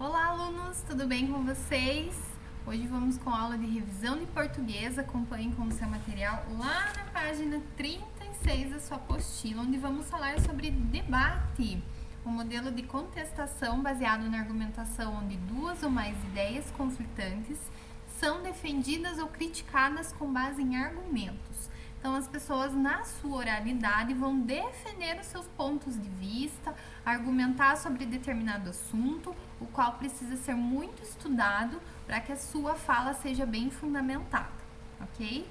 Olá, alunos! Tudo bem com vocês? Hoje vamos com a aula de revisão de português. Acompanhem com o seu material lá na página 36 da sua apostila, onde vamos falar sobre debate, um modelo de contestação baseado na argumentação onde duas ou mais ideias conflitantes são defendidas ou criticadas com base em argumentos. Então, as pessoas, na sua oralidade, vão defender os seus pontos de vista, argumentar sobre determinado assunto, o qual precisa ser muito estudado para que a sua fala seja bem fundamentada, ok?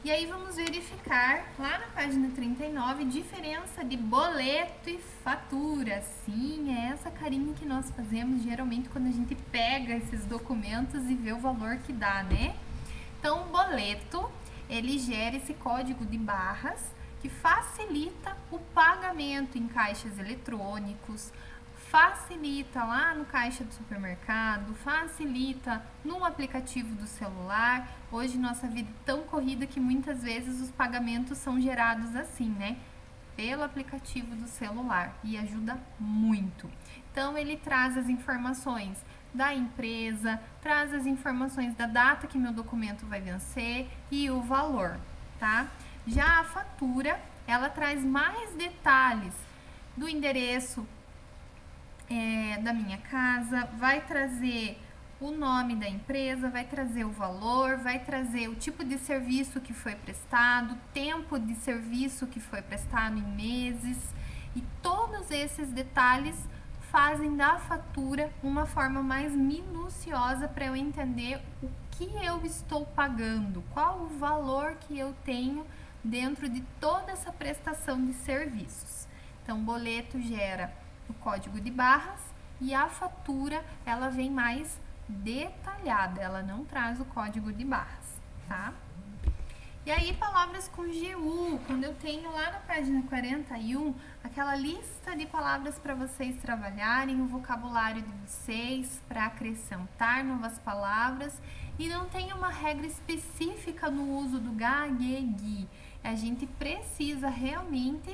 E aí, vamos verificar, lá na página 39, diferença de boleto e fatura. Sim, é essa carinha que nós fazemos, geralmente, quando a gente pega esses documentos e vê o valor que dá, né? Então, o boleto, ele gera esse código de barras que facilita o pagamento em caixas eletrônicos, facilita lá no caixa do supermercado, facilita no aplicativo do celular. Hoje, nossa vida é tão corrida que muitas vezes os pagamentos são gerados assim, né? Pelo aplicativo do celular, e ajuda muito. Então, ele traz as informações da empresa, traz as informações da data que meu documento vai vencer e o valor, tá? Já a fatura, ela traz mais detalhes do endereço da minha casa, vai trazer o nome da empresa, vai trazer o valor, vai trazer o tipo de serviço que foi prestado, tempo de serviço que foi prestado em meses, e todos esses detalhes fazem da fatura uma forma mais minuciosa para eu entender o que eu estou pagando, qual o valor que eu tenho dentro de toda essa prestação de serviços. Então, o boleto gera o código de barras e a fatura, ela vem mais detalhada, ela não traz o código de barras, tá? E aí, palavras com GU, quando eu tenho lá na página 41, aquela lista de palavras para vocês trabalharem, o vocabulário de vocês, para acrescentar novas palavras, e não tem uma regra específica no uso do ga, ge, gi. A gente precisa realmente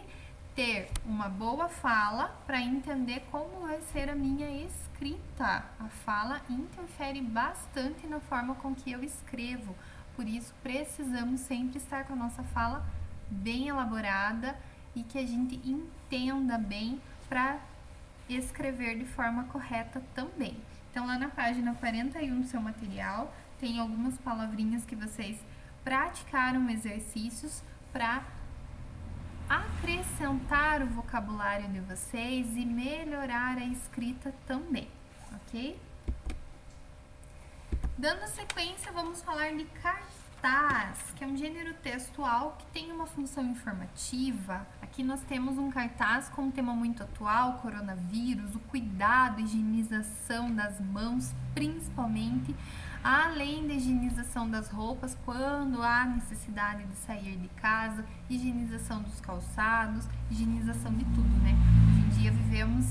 ter uma boa fala para entender como vai ser a minha escrita. A fala interfere bastante na forma com que eu escrevo. Por isso, precisamos sempre estar com a nossa fala bem elaborada e que a gente entenda bem para escrever de forma correta também. Então, lá na página 41 do seu material, tem algumas palavrinhas que vocês praticaram exercícios para acrescentar o vocabulário de vocês e melhorar a escrita também, ok? Dando sequência, vamos falar de cartaz, que é um gênero textual que tem uma função informativa. Aqui nós temos um cartaz com um tema muito atual, coronavírus, o cuidado, higienização das mãos, principalmente, além da higienização das roupas, quando há necessidade de sair de casa, higienização dos calçados, higienização de tudo, né? Hoje em dia vivemos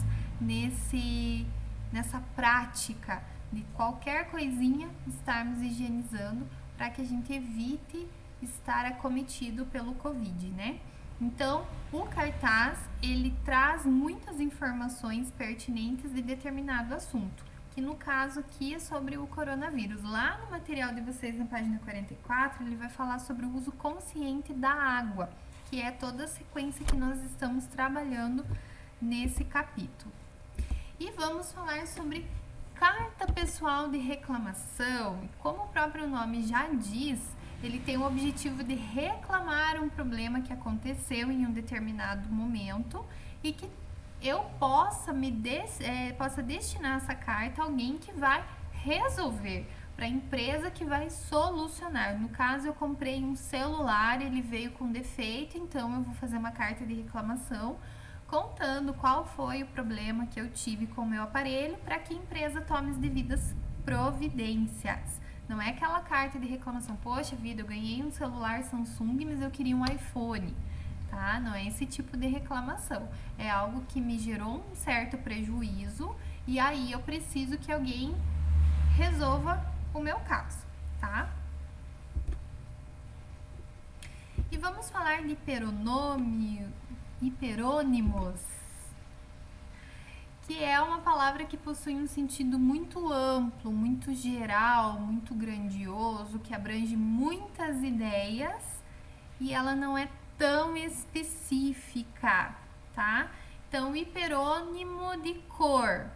nessa prática de qualquer coisinha estarmos higienizando para que a gente evite estar acometido pelo Covid, né? Então, o cartaz, ele traz muitas informações pertinentes de determinado assunto, que no caso aqui é sobre o coronavírus. Lá no material de vocês, na página 44, ele vai falar sobre o uso consciente da água, que é toda a sequência que nós estamos trabalhando nesse capítulo. E vamos falar sobre carta pessoal de reclamação. Como o próprio nome já diz, ele tem o objetivo de reclamar um problema que aconteceu em um determinado momento e que eu possa destinar essa carta a alguém que vai resolver, para a empresa que vai solucionar. No caso, eu comprei um celular, ele veio com defeito, então eu vou fazer uma carta de reclamação contando qual foi o problema que eu tive com o meu aparelho para que a empresa tome as devidas providências. Não é aquela carta de reclamação, poxa vida, eu ganhei um celular Samsung, mas eu queria um iPhone, tá? Não é esse tipo de reclamação. É algo que me gerou um certo prejuízo e aí eu preciso que alguém resolva o meu caso, tá? E vamos falar de hiperônimos. que é uma palavra que possui um sentido muito amplo, muito geral, muito grandioso, que abrange muitas ideias e ela não é tão específica, tá? Então, hiperônimo de cor.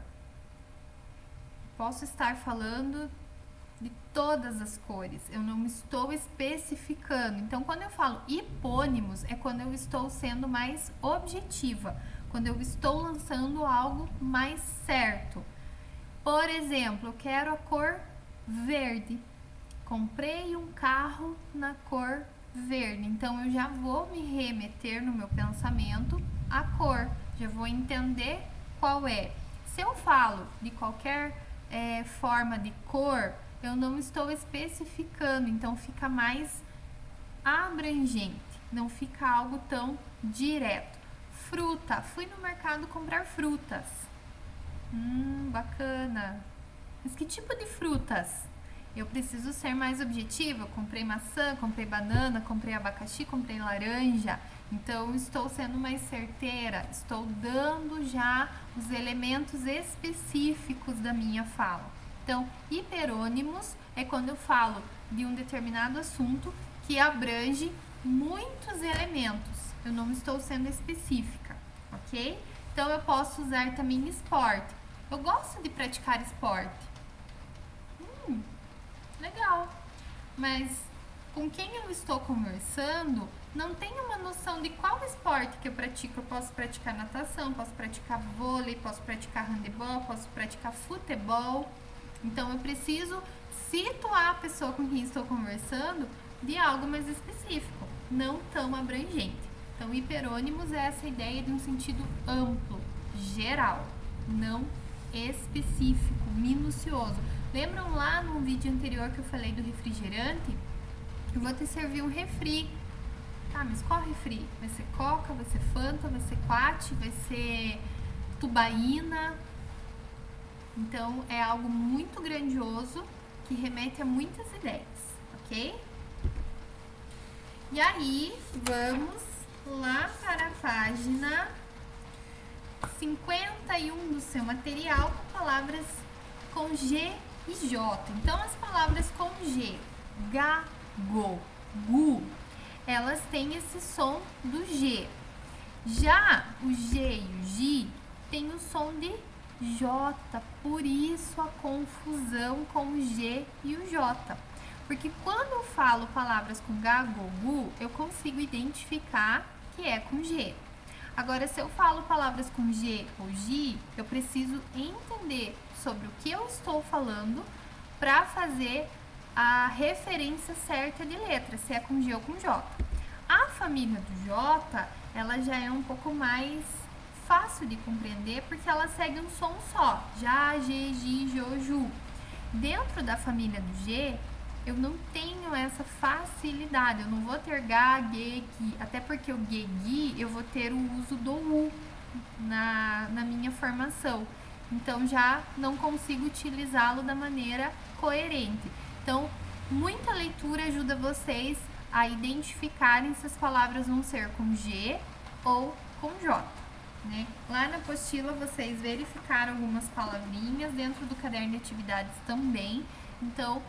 Posso estar falando de todas as cores, eu não estou especificando. Então, quando eu falo hipônimos, é quando eu estou sendo mais objetiva, quando eu estou lançando algo mais certo. Por exemplo, eu quero a cor verde. Comprei um carro na cor verde. Então, eu já vou me remeter no meu pensamento à cor. Já vou entender qual é. Se eu falo de qualquer forma de cor, eu não estou especificando. Então, fica mais abrangente. Não fica algo tão direto. Fruta. Fui no mercado comprar frutas. Bacana. Mas que tipo de frutas? Eu preciso ser mais objetiva. Comprei maçã, comprei banana, comprei abacaxi, comprei laranja. Então, estou sendo mais certeira. Estou dando já os elementos específicos da minha fala. Então, hiperônimos é quando eu falo de um determinado assunto que abrange muitos elementos. Eu não estou sendo específica, ok? Então, eu posso usar também esporte. Eu gosto de praticar esporte. Legal. Mas com quem eu estou conversando não tem uma noção de qual esporte que eu pratico. Eu posso praticar natação, posso praticar vôlei, posso praticar handebol, posso praticar futebol. Então, eu preciso situar a pessoa com quem estou conversando de algo mais específico, não tão abrangente. Então, hiperônimos é essa ideia de um sentido amplo, geral, não específico, minucioso. Lembram lá no vídeo anterior que eu falei do refrigerante? Eu vou te servir um refri. Tá, mas qual refri? Vai ser Coca, vai ser Fanta, vai ser Quat, vai ser Tubaína. Então, é algo muito grandioso que remete a muitas ideias, ok? E aí, vamos lá para a página 51 do seu material com palavras com G e J. Então, as palavras com G, ga, go, gu, elas têm esse som do G. Já o G e o G têm o som de J, por isso a confusão com o G e o J. Porque quando eu falo palavras com ga, go, gu, eu consigo identificar que é com G. Agora, se eu falo palavras com G ou G, eu preciso entender sobre o que eu estou falando para fazer a referência certa de letra, se é com G ou com J. A família do J, ela já é um pouco mais fácil de compreender porque ela segue um som só, já, G, Gi, Jo, Ju. Dentro da família do G, eu não tenho essa facilidade, eu não vou ter ga, ge, gi, até porque o ge, gi, eu vou ter o uso do u na minha formação. Então, já não consigo utilizá-lo da maneira coerente. Então, muita leitura ajuda vocês a identificarem se as palavras vão ser com G ou com J. Né? Lá na apostila, vocês verificaram algumas palavrinhas, dentro do caderno de atividades também. Então,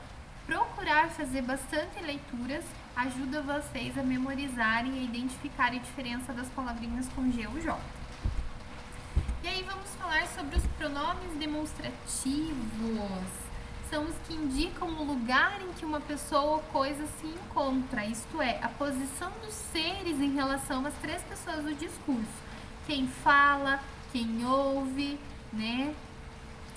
procurar fazer bastante leituras ajuda vocês a memorizarem e a identificarem a diferença das palavrinhas com G ou J. E aí vamos falar sobre os pronomes demonstrativos. São os que indicam o lugar em que uma pessoa ou coisa se encontra, isto é, a posição dos seres em relação às três pessoas do discurso. Quem fala, quem ouve, né?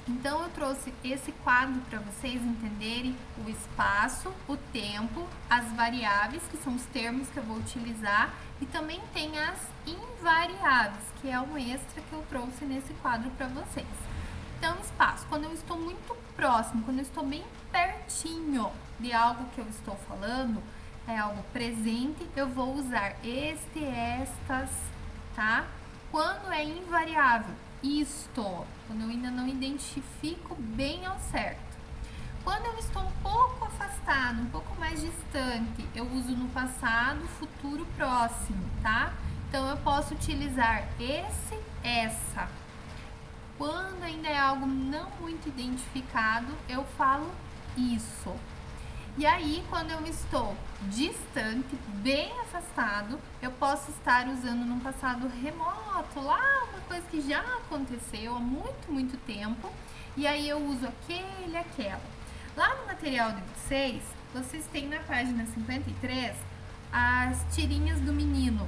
Então, eu trouxe esse quadro para vocês entenderem o espaço, o tempo, as variáveis, que são os termos que eu vou utilizar, e também tem as invariáveis, que é um extra que eu trouxe nesse quadro para vocês. Então, espaço, quando eu estou muito próximo, quando eu estou bem pertinho de algo que eu estou falando, é algo presente, eu vou usar este, estas, tá? Quando é invariável, isto, quando eu ainda não identifico bem ao certo. Quando eu estou um pouco afastado, um pouco mais distante, eu uso no passado, futuro próximo, tá? Então, eu posso utilizar esse, essa. Quando ainda é algo não muito identificado, eu falo isso. E aí, quando eu estou distante, bem afastado, eu posso estar usando num passado remoto, lá uma coisa que já aconteceu há muito, muito tempo, e aí eu uso aquele, aquela. Lá no material de vocês têm na página 53 as tirinhas do menino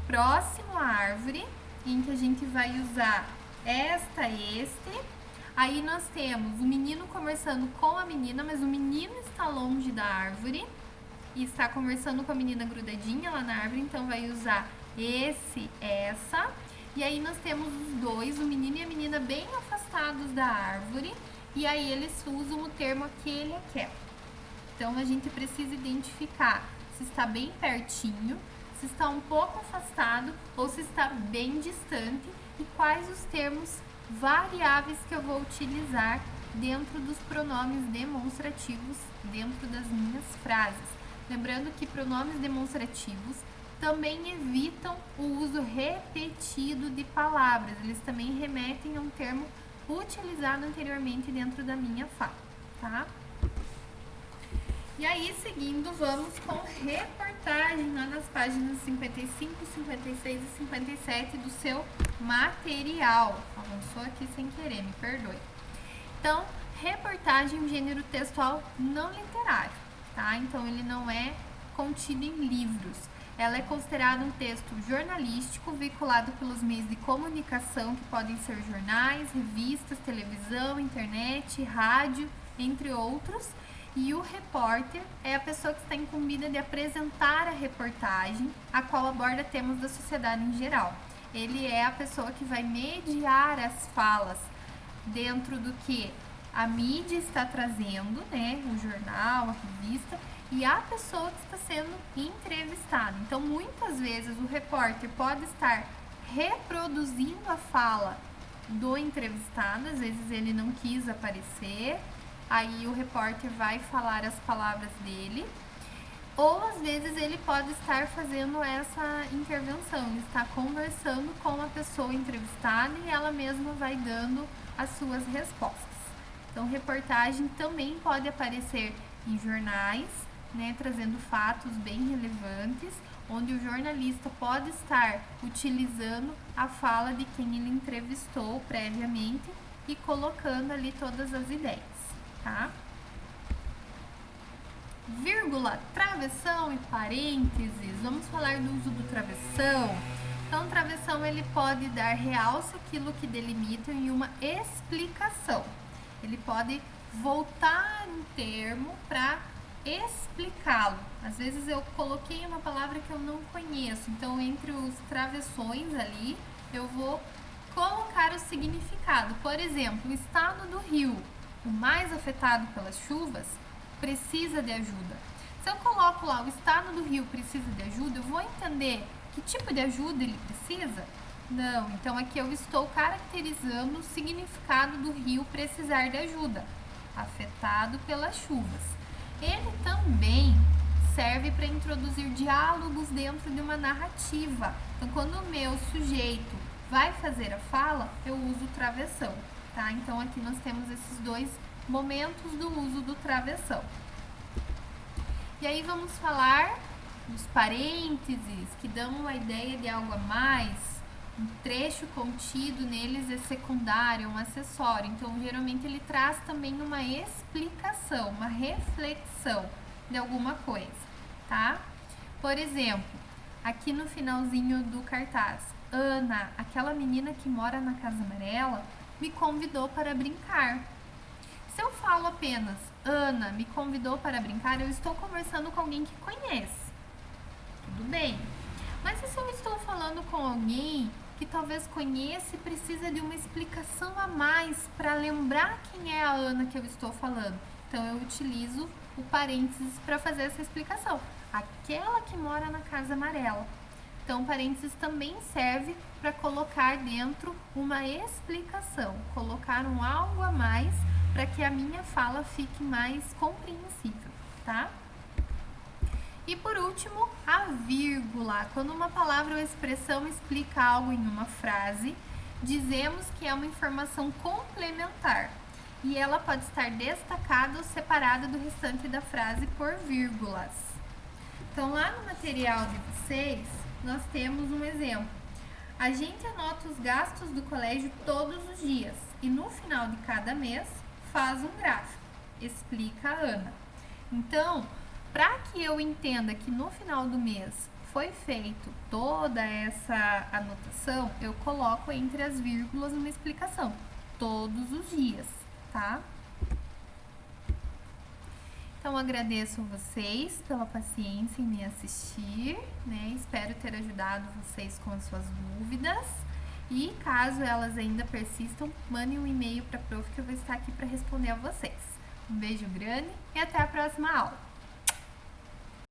próximo à árvore, em que a gente vai usar esta, este. Aí nós temos o menino conversando com a menina, mas o menino está longe da árvore e está conversando com a menina grudadinha lá na árvore, então vai usar esse, essa. E aí nós temos os dois, o menino e a menina bem afastados da árvore, e aí eles usam o termo aquele, aquela. Então a gente precisa identificar se está bem pertinho, se está um pouco afastado ou se está bem distante e quais os termos variáveis que eu vou utilizar dentro dos pronomes demonstrativos dentro das minhas frases. Lembrando que pronomes demonstrativos também evitam o uso repetido de palavras, eles também remetem a um termo utilizado anteriormente dentro da minha fala, tá? E aí, seguindo, vamos com reportagem lá nas páginas 55, 56 e 57 do seu material. Avançou aqui sem querer, me perdoe. Então, reportagem é um gênero textual não literário, tá? Então, ele não é contido em livros. Ela é considerada um texto jornalístico vinculado pelos meios de comunicação, que podem ser jornais, revistas, televisão, internet, rádio, entre outros. E o repórter é a pessoa que está incumbida de apresentar a reportagem, a qual aborda temas da sociedade em geral. Ele é a pessoa que vai mediar as falas dentro do que a mídia está trazendo, né, o jornal, a revista, e a pessoa que está sendo entrevistada. Então, muitas vezes o repórter pode estar reproduzindo a fala do entrevistado, às vezes ele não quis aparecer, aí o repórter vai falar as palavras dele, ou às vezes ele pode estar fazendo essa intervenção, ele está conversando com a pessoa entrevistada e ela mesma vai dando as suas respostas. Então, reportagem também pode aparecer em jornais, né, trazendo fatos bem relevantes, onde o jornalista pode estar utilizando a fala de quem ele entrevistou previamente e colocando ali todas as ideias, tá? Vírgula, travessão e parênteses. Vamos falar do uso do travessão. Então, travessão ele pode dar realce àquilo que delimita em uma explicação. Ele pode voltar um termo para explicá-lo. Às vezes eu coloquei uma palavra que eu não conheço, então entre os travessões ali eu vou colocar o significado. Por exemplo, o estado do Rio, o mais afetado pelas chuvas, precisa de ajuda. Se eu coloco lá o estado do Rio precisa de ajuda, eu vou entender que tipo de ajuda ele precisa? Não, então aqui eu estou caracterizando o significado do rio precisar de ajuda, afetado pelas chuvas. Ele também serve para introduzir diálogos dentro de uma narrativa. Então, quando o meu sujeito vai fazer a fala, eu uso o travessão, tá? Então, aqui nós temos esses dois momentos do uso do travessão. E aí vamos falar dos parênteses, que dão a ideia de algo a mais. Um trecho contido neles é secundário, um acessório. Então, geralmente ele traz também uma explicação, uma reflexão de alguma coisa, tá? Por exemplo, aqui no finalzinho do cartaz, Ana, aquela menina que mora na Casa Amarela, me convidou para brincar. Se eu falo apenas, Ana me convidou para brincar, eu estou conversando com alguém que conhece. Tudo bem. Mas e se eu estou falando com alguém que talvez conheça e precisa de uma explicação a mais para lembrar quem é a Ana que eu estou falando? Então, eu utilizo o parênteses para fazer essa explicação. Aquela que mora na Casa Amarela. Então, parênteses também serve para colocar dentro uma explicação, colocar um algo a mais para que a minha fala fique mais compreensível, tá? E por último, a vírgula. Quando uma palavra ou expressão explica algo em uma frase, dizemos que é uma informação complementar e ela pode estar destacada ou separada do restante da frase por vírgulas. Então, lá no material de vocês, nós temos um exemplo. A gente anota os gastos do colégio todos os dias e no final de cada mês faz um gráfico, explica a Ana. Então, para que eu entenda que no final do mês foi feito toda essa anotação, eu coloco entre as vírgulas uma explicação, todos os dias, tá? Então, agradeço vocês pela paciência em me assistir, né? Espero ter ajudado vocês com as suas dúvidas. E caso elas ainda persistam, mandem um e-mail para a prof que eu vou estar aqui para responder a vocês. Um beijo grande e até a próxima aula!